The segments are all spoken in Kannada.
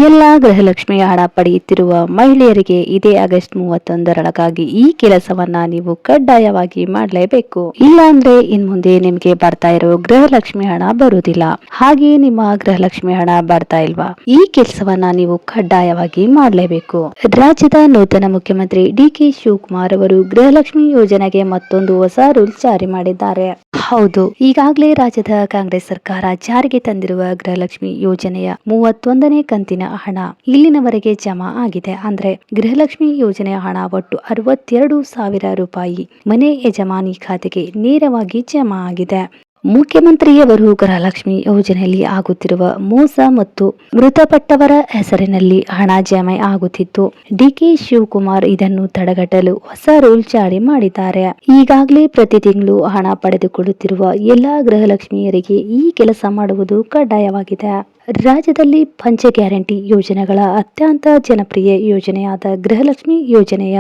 ಎಲ್ಲ ಗೃಹಲಕ್ಷ್ಮಿ ಹಣ ಪಡೆಯುತ್ತಿರುವ ಮಹಿಳೆಯರಿಗೆ ಇದೇ ಆಗಸ್ಟ್ 31ರೊಳಗಾಗಿ ಈ ಕೆಲಸವನ್ನ ನೀವು ಕಡ್ಡಾಯವಾಗಿ ಮಾಡಲೇಬೇಕು. ಇಲ್ಲಾಂದ್ರೆ ಇನ್ ಮುಂದೆ ನಿಮ್ಗೆ ಬರ್ತಾ ಇರೋ ಗೃಹಲಕ್ಷ್ಮಿ ಹಣ ಬರುವುದಿಲ್ಲ. ಹಾಗೆ ನಿಮ್ಮ ಗೃಹಲಕ್ಷ್ಮಿ ಹಣ ಬರ್ತಾ ಇಲ್ವಾ, ಈ ಕೆಲಸವನ್ನ ನೀವು ಕಡ್ಡಾಯವಾಗಿ ಮಾಡಲೇಬೇಕು. ರಾಜ್ಯದ ನೂತನ ಮುಖ್ಯಮಂತ್ರಿ ಡಿ.ಕೆ. ಶಿವಕುಮಾರ್ ಅವರು ಗೃಹಲಕ್ಷ್ಮಿ ಯೋಜನೆಗೆ ಮತ್ತೊಂದು ಹೊಸ ರೂಲ್ಸ್ ಜಾರಿ ಮಾಡಿದ್ದಾರೆ. ಹೌದು, ಈಗಾಗಲೇ ರಾಜ್ಯದ ಕಾಂಗ್ರೆಸ್ ಸರ್ಕಾರ ಜಾರಿಗೆ ತಂದಿರುವ ಗೃಹಲಕ್ಷ್ಮಿ ಯೋಜನೆಯ 31ನೇ ಕಂತಿನ ಹಣ ಇಲ್ಲಿನವರೆಗೆ ಜಮಾ ಆಗಿದೆ. ಅಂದ್ರೆ ಗೃಹಲಕ್ಷ್ಮಿ ಯೋಜನೆಯ ಹಣ ಒಟ್ಟು 62,000 ರೂಪಾಯಿ ಮನೆ ಯಜಮಾನಿ ಖಾತೆಗೆ ನೇರವಾಗಿ ಜಮಾ ಆಗಿದೆ. ಮುಖ್ಯಮಂತ್ರಿಯವರು ಗೃಹಲಕ್ಷ್ಮಿ ಯೋಜನೆಯಲ್ಲಿ ಆಗುತ್ತಿರುವ ಮೋಸ ಮತ್ತು ಮೃತಪಟ್ಟವರ ಹೆಸರಿನಲ್ಲಿ ಹಣ ಜಮೆ ಆಗುತ್ತಿತ್ತು. ಡಿ.ಕೆ. ಶಿವಕುಮಾರ್ ಇದನ್ನು ತಡೆಗಟ್ಟಲು ಹೊಸ ರೂಲ್ ಜಾರಿ ಮಾಡಿದ್ದಾರೆ. ಈಗಾಗಲೇ ಪ್ರತಿ ತಿಂಗಳು ಹಣ ಪಡೆದುಕೊಳ್ಳುತ್ತಿರುವ ಎಲ್ಲಾ ಗೃಹಲಕ್ಷ್ಮಿಯರಿಗೆ ಈ ಕೆಲಸ ಮಾಡುವುದು ಕಡ್ಡಾಯವಾಗಿದೆ. ರಾಜ್ಯದಲ್ಲಿ ಪಂಚ ಗ್ಯಾರಂಟಿ ಯೋಜನೆಗಳ ಅತ್ಯಂತ ಜನಪ್ರಿಯ ಯೋಜನೆಯಾದ ಗೃಹಲಕ್ಷ್ಮಿ ಯೋಜನೆಯ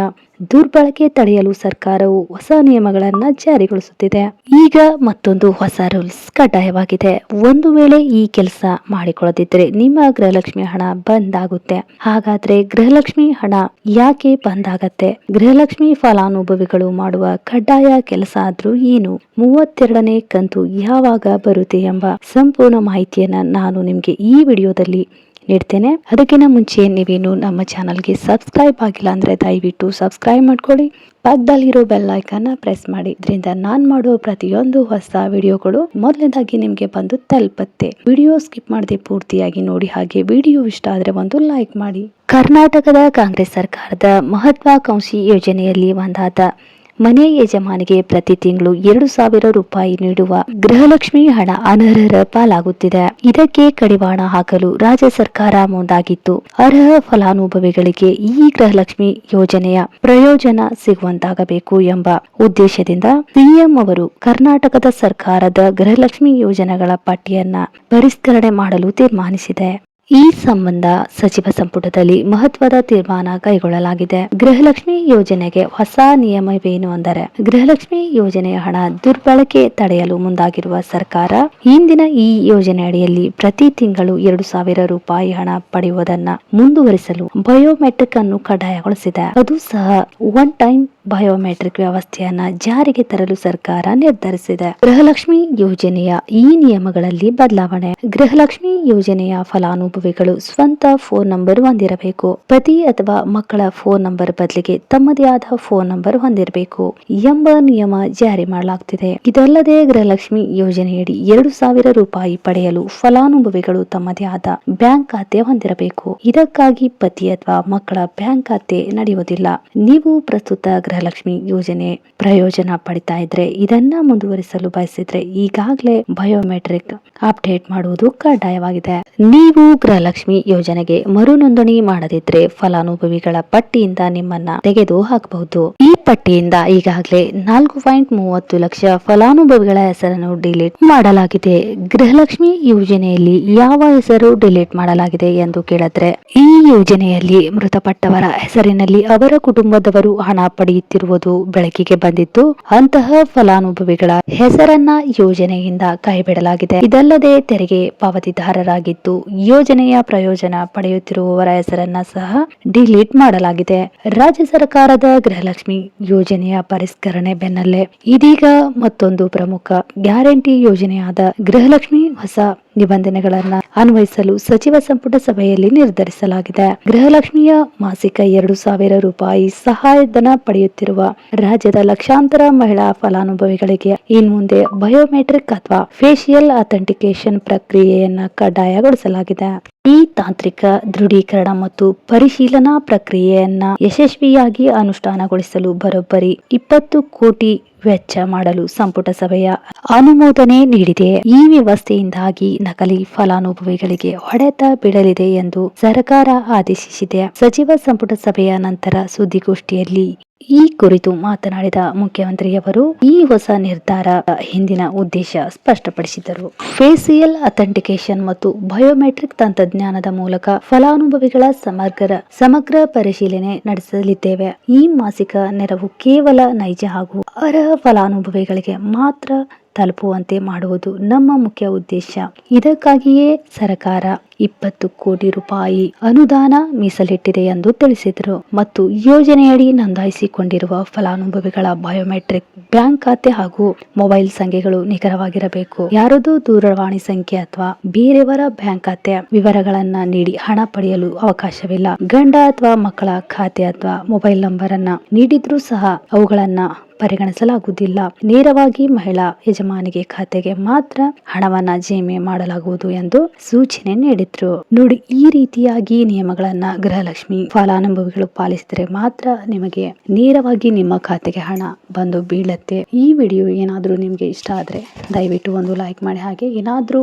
ದುರ್ಬಳಕೆ ತಡೆಯಲು ಸರ್ಕಾರವು ಹೊಸ ನಿಯಮಗಳನ್ನು ಜಾರಿಗೊಳಿಸುತ್ತಿದೆ. ಈಗ ಮತ್ತೊಂದು ಹೊಸ ರೂಲ್ಸ್ ಕಡ್ಡಾಯವಾಗಿದೆ. ಒಂದು ವೇಳೆ ಈ ಕೆಲಸ ಮಾಡಿಕೊಳ್ಳದಿದ್ದರೆ ನಿಮ್ಮ ಗೃಹಲಕ್ಷ್ಮಿ ಹಣ ಬಂದ್ ಆಗುತ್ತೆ. ಹಾಗಾದ್ರೆ ಗೃಹಲಕ್ಷ್ಮಿ ಹಣ ಯಾಕೆ ಬಂದ್ ಆಗತ್ತೆ? ಗೃಹಲಕ್ಷ್ಮಿ ಫಲಾನುಭವಿಗಳು ಮಾಡುವ ಕಡ್ಡಾಯ ಕೆಲಸ ಆದ್ರೂ ಏನು? 32ನೇ ಕಂತು ಯಾವಾಗ ಬರುತ್ತೆ ಎಂಬ ಸಂಪೂರ್ಣ ಮಾಹಿತಿಯನ್ನ ನಾನು ನಿಮ್ಗೆ ಈ ವಿಡಿಯೋದಲ್ಲಿ ನೀಡ್ತೇನೆ. ಅದಕ್ಕಿಂತ ಮುಂಚೆ ನೀವೇನು ನಮ್ಮ ಚಾನಲ್ಗೆ ಸಬ್ಸ್ಕ್ರೈಬ್ ಆಗಿಲ್ಲ ಅಂದ್ರೆ ದಯವಿಟ್ಟು ಸಬ್ಸ್ಕ್ರೈಬ್ ಮಾಡ್ಕೊಳ್ಳಿ. ಪಕ್ಕದಲ್ಲಿರೋ ಬೆಲ್ ಐಕಾನ್ ಪ್ರೆಸ್ ಮಾಡಿ. ಇದರಿಂದ ನಾನ್ ಮಾಡೋ ಪ್ರತಿಯೊಂದು ಹೊಸ ವಿಡಿಯೋಗಳು ಮೊದಲನೇದಾಗಿ ನಿಮ್ಗೆ ಬಂದು ತಲುಪುತ್ತೆ. ವಿಡಿಯೋ ಸ್ಕಿಪ್ ಮಾಡದೆ ಪೂರ್ತಿಯಾಗಿ ನೋಡಿ. ಹಾಗೆ ವಿಡಿಯೋ ಇಷ್ಟ ಆದ್ರೆ ಒಂದು ಲೈಕ್ ಮಾಡಿ. ಕರ್ನಾಟಕದ ಕಾಂಗ್ರೆಸ್ ಸರ್ಕಾರದ ಮಹತ್ವಾಕಾಂಕ್ಷಿ ಯೋಜನೆಯಲ್ಲಿ ಒಂದಾದ ಮನೆ ಯಜಮಾನಿಗೆ ಪ್ರತಿ ತಿಂಗಳು 2,000 ರೂಪಾಯಿ ನೀಡುವ ಗೃಹಲಕ್ಷ್ಮಿ ಹಣ ಅನರ್ಹರ ಪಾಲಾಗುತ್ತಿದೆ. ಇದಕ್ಕೆ ಕಡಿವಾಣ ಹಾಕಲು ರಾಜ್ಯ ಸರ್ಕಾರ ಮುಂದಾಗಿತ್ತು. ಅರ್ಹ ಫಲಾನುಭವಿಗಳಿಗೆ ಈ ಗೃಹಲಕ್ಷ್ಮಿ ಯೋಜನೆಯ ಪ್ರಯೋಜನ ಸಿಗುವಂತಾಗಬೇಕು ಎಂಬ ಉದ್ದೇಶದಿಂದ ಸಿಎಂ ಅವರು ಕರ್ನಾಟಕದ ಸರ್ಕಾರದ ಗೃಹಲಕ್ಷ್ಮಿ ಯೋಜನೆಗಳ ಪಟ್ಟಿಯನ್ನ ಪರಿಷ್ಕರಣೆ ಮಾಡಲು ತೀರ್ಮಾನಿಸಿದೆ. ಈ ಸಂಬಂಧ ಸಚಿವ ಸಂಪುಟದಲ್ಲಿ ಮಹತ್ವದ ತೀರ್ಮಾನ ಕೈಗೊಳ್ಳಲಾಗಿದೆ. ಗೃಹಲಕ್ಷ್ಮಿ ಯೋಜನೆಗೆ ಹೊಸ ನಿಯಮವೇನು ಅಂದರೆ, ಗೃಹಲಕ್ಷ್ಮಿ ಯೋಜನೆಯ ಹಣ ದುರ್ಬಳಕೆ ತಡೆಯಲು ಮುಂದಾಗಿರುವ ಸರ್ಕಾರ ಇಂದಿನ ಈ ಯೋಜನೆ ಅಡಿಯಲ್ಲಿ ಪ್ರತಿ ತಿಂಗಳು 2,000 ರೂಪಾಯಿ ಹಣ ಪಡೆಯುವುದನ್ನ ಮುಂದುವರಿಸಲು ಬಯೋಮೆಟ್ರಿಕ್ ಅನ್ನು ಕಡ್ಡಾಯಗೊಳಿಸಿದೆ. ಅದು ಸಹ ಒನ್ ಟೈಮ್ ಬಯೋಮೆಟ್ರಿಕ್ ವ್ಯವಸ್ಥೆಯನ್ನ ಜಾರಿಗೆ ತರಲು ಸರ್ಕಾರ ನಿರ್ಧರಿಸಿದೆ. ಗೃಹಲಕ್ಷ್ಮಿ ಯೋಜನೆಯ ಈ ನಿಯಮಗಳಲ್ಲಿ ಬದಲಾವಣೆ. ಗೃಹಲಕ್ಷ್ಮಿ ಯೋಜನೆಯ ಫಲಾನುಭವಿಗಳು ಸ್ವಂತ ಫೋನ್ ನಂಬರ್ ಹೊಂದಿರಬೇಕು. ಪತಿ ಅಥವಾ ಮಕ್ಕಳ ಫೋನ್ ನಂಬರ್ ಬದಲಿಗೆ ತಮ್ಮದೇ ಆದ ಫೋನ್ ನಂಬರ್ ಹೊಂದಿರಬೇಕು ಎಂಬ ನಿಯಮ ಜಾರಿ ಮಾಡಲಾಗುತ್ತಿದೆ. ಇದಲ್ಲದೆ ಗೃಹಲಕ್ಷ್ಮಿ ಯೋಜನೆಯಡಿ 2,000 ರೂಪಾಯಿ ಪಡೆಯಲು ಫಲಾನುಭವಿಗಳು ತಮ್ಮದೇ ಆದ ಬ್ಯಾಂಕ್ ಖಾತೆ ಹೊಂದಿರಬೇಕು. ಇದಕ್ಕಾಗಿ ಪತಿ ಅಥವಾ ಮಕ್ಕಳ ಬ್ಯಾಂಕ್ ಖಾತೆ ನಡೆಯುವುದಿಲ್ಲ. ನೀವು ಪ್ರಸ್ತುತ ಗೃಹಲಕ್ಷ್ಮಿ ಯೋಜನೆ ಪ್ರಯೋಜನ ಪಡಿತಾ ಇದ್ರೆ, ಇದನ್ನ ಮುಂದುವರಿಸಲು ಬಯಸಿದ್ರೆ ಈಗಾಗಲೇ ಬಯೋಮೆಟ್ರಿಕ್ ಅಪ್ಡೇಟ್ ಮಾಡುವುದು ಕಡ್ಡಾಯವಾಗಿದೆ. ನೀವು ಗೃಹಲಕ್ಷ್ಮಿ ಯೋಜನೆಗೆ ಮರು ನೋಂದಣಿ ಮಾಡದಿದ್ರೆ ಫಲಾನುಭವಿಗಳ ಪಟ್ಟಿಯಿಂದ ನಿಮ್ಮನ್ನ ತೆಗೆದು ಹಾಕಬಹುದು. ಈ ಪಟ್ಟಿಯಿಂದ ಈಗಾಗಲೇ 4.30 ಲಕ್ಷ ಫಲಾನುಭವಿಗಳ ಹೆಸರನ್ನು ಡಿಲೀಟ್ ಮಾಡಲಾಗಿದೆ. ಗೃಹಲಕ್ಷ್ಮಿ ಯೋಜನೆಯಲ್ಲಿ ಯಾವ ಹೆಸರು ಡಿಲೀಟ್ ಮಾಡಲಾಗಿದೆ ಎಂದು ಕೇಳಿದ್ರೆ, ಈ ಯೋಜನೆಯಲ್ಲಿ ಮೃತಪಟ್ಟವರ ಹೆಸರಿನಲ್ಲಿ ಅವರ ಕುಟುಂಬದವರು ಹಣ ಪಡೆಯುತ್ತಿರುವುದು ಬೆಳಕಿಗೆ ಬಂದಿದ್ದು, ಅಂತಹ ಫಲಾನುಭವಿಗಳ ಹೆಸರನ್ನ ಯೋಜನೆಯಿಂದ ಕೈಬಿಡಲಾಗಿದೆ. ಇದಲ್ಲದೆ ತೆರಿಗೆ ಪಾವತಿದಾರರಾಗಿದ್ದು ಯೋಜನೆಯ ಪ್ರಯೋಜನ ಪಡೆಯುತ್ತಿರುವವರ ಹೆಸರನ್ನ ಸಹ ಡಿಲೀಟ್ ಮಾಡಲಾಗಿದೆ. ರಾಜ್ಯ ಸರ್ಕಾರದ ಗೃಹಲಕ್ಷ್ಮಿ ಯೋಜನೆಯ ಪರಿಷ್ಕರಣೆ ಬೆನ್ನಲ್ಲೇ ಇದೀಗ ಮತ್ತೊಂದು ಪ್ರಮುಖ ಗ್ಯಾರಂಟಿ ಯೋಜನೆಯಾದ ಗೃಹಲಕ್ಷ್ಮಿ ಹೊಸ ನಿಬಂಧನೆಗಳನ್ನ ಅನ್ವಯಿಸಲು ಸಚಿವ ಸಂಪುಟ ಸಭೆಯಲ್ಲಿ ನಿರ್ಧರಿಸಲಾಗಿದೆ. ಗೃಹಲಕ್ಷ್ಮಿಯ ಮಾಸಿಕ 2,000 ರೂಪಾಯಿ ಸಹಾಯಧನ ಪಡೆಯುತ್ತಿರುವ ರಾಜ್ಯದ ಲಕ್ಷಾಂತರ ಮಹಿಳಾ ಫಲಾನುಭವಿಗಳಿಗೆ ಇನ್ಮುಂದೆ ಬಯೋಮೆಟ್ರಿಕ್ ಅಥವಾ ಫೇಶಿಯಲ್ ಅಥೆಂಟಿಕೇಶನ್ ಪ್ರಕ್ರಿಯೆಯನ್ನ ಕಡ್ಡಾಯಗೊಳಿಸಲಾಗಿದೆ. ಈ ತಾಂತ್ರಿಕ ದೃಢೀಕರಣ ಮತ್ತು ಪರಿಶೀಲನಾ ಪ್ರಕ್ರಿಯೆಯನ್ನ ಯಶಸ್ವಿಯಾಗಿ ಅನುಷ್ಠಾನಗೊಳಿಸಲು ಬರೋಬ್ಬರಿ 20 ಕೋಟಿ ವೆಚ್ಚ ಮಾಡಲು ಸಂಪುಟ ಸಭೆಯ ಅನುಮೋದನೆ ನೀಡಿದೆ. ಈ ವ್ಯವಸ್ಥೆಯಿಂದಾಗಿ ನಕಲಿ ಫಲಾನುಭವಿಗಳಿಗೆ ಹೊಡೆತ ಬೀಳಲಿದೆ ಎಂದು ಸರ್ಕಾರ ಆದೇಶಿಸಿದೆ. ಸಚಿವ ಸಂಪುಟ ಸಭೆಯ ನಂತರ ಸುದ್ದಿಗೋಷ್ಠಿಯಲ್ಲಿ ಈ ಕುರಿತು ಮಾತನಾಡಿದ ಮುಖ್ಯಮಂತ್ರಿಯವರು ಈ ಹೊಸ ನಿರ್ಧಾರ ಹಿಂದಿನ ಉದ್ದೇಶ ಸ್ಪಷ್ಟಪಡಿಸಿದರು. ಫೇಸಿಯಲ್ ಅಥೆಂಟಿಕೇಶನ್ ಮತ್ತು ಬಯೋಮೆಟ್ರಿಕ್ ತಂತ್ರಜ್ಞಾನದ ಮೂಲಕ ಫಲಾನುಭವಿಗಳ ಸಮಗ್ರ ಪರಿಶೀಲನೆ ನಡೆಸಲಿದ್ದೇವೆ. ಈ ಮಾಸಿಕ ನೆರವು ಕೇವಲ ನೈಜ ಹಾಗೂ ಅರ್ಹ ಫಲಾನುಭವಿಗಳಿಗೆ ಮಾತ್ರ ತಲುಪುವಂತೆ ಮಾಡುವುದು ನಮ್ಮ ಮುಖ್ಯ ಉದ್ದೇಶ. ಇದಕ್ಕಾಗಿಯೇ ಸರ್ಕಾರ 20 ಕೋಟಿ ರೂಪಾಯಿ ಅನುದಾನ ಮೀಸಲಿಟ್ಟಿದೆ ಎಂದು ತಿಳಿಸಿದರು. ಮತ್ತು ಯೋಜನೆಯಡಿ ನೋಂದಾಯಿಸಿಕೊಂಡಿರುವ ಫಲಾನುಭವಿಗಳ ಬಯೋಮೆಟ್ರಿಕ್ ಬ್ಯಾಂಕ್ ಖಾತೆ ಹಾಗೂ ಮೊಬೈಲ್ ಸಂಖ್ಯೆಗಳು ನಿಖರವಾಗಿರಬೇಕು. ಯಾರದೂ ದೂರವಾಣಿ ಸಂಖ್ಯೆ ಅಥವಾ ಬೇರೆಯವರ ಬ್ಯಾಂಕ್ ಖಾತೆ ವಿವರಗಳನ್ನ ನೀಡಿ ಹಣ ಪಡೆಯಲು ಅವಕಾಶವಿಲ್ಲ. ಗಂಡ ಅಥವಾ ಮಕ್ಕಳ ಖಾತೆ ಅಥವಾ ಮೊಬೈಲ್ ನಂಬರ್ ಅನ್ನ ನೀಡಿದ್ರೂ ಸಹ ಅವುಗಳನ್ನ ಪರಿಗಣಿಸಲಾಗುವುದಿಲ್ಲ. ನೇರವಾಗಿ ಮಹಿಳಾ ಯಜಮಾನಿಗೆ ಖಾತೆಗೆ ಮಾತ್ರ ಹಣವನ್ನ ಜಮೆ ಮಾಡಲಾಗುವುದು ಎಂದು ಸೂಚನೆ ನೀಡಿದ್ರು. ನೋಡಿ, ಈ ರೀತಿಯಾಗಿ ನಿಯಮಗಳನ್ನ ಗೃಹಲಕ್ಷ್ಮಿ ಫಲಾನುಭವಿಗಳು ಪಾಲಿಸಿದರೆ ಮಾತ್ರ ನಿಮಗೆ ನೇರವಾಗಿ ನಿಮ್ಮ ಖಾತೆಗೆ ಹಣ ಬಂದು ಬೀಳತ್ತೆ. ಈ ವಿಡಿಯೋ ಏನಾದ್ರೂ ನಿಮ್ಗೆ ಇಷ್ಟ ಆದ್ರೆ ದಯವಿಟ್ಟು ಒಂದು ಲೈಕ್ ಮಾಡಿ. ಹಾಗೆ ಏನಾದ್ರೂ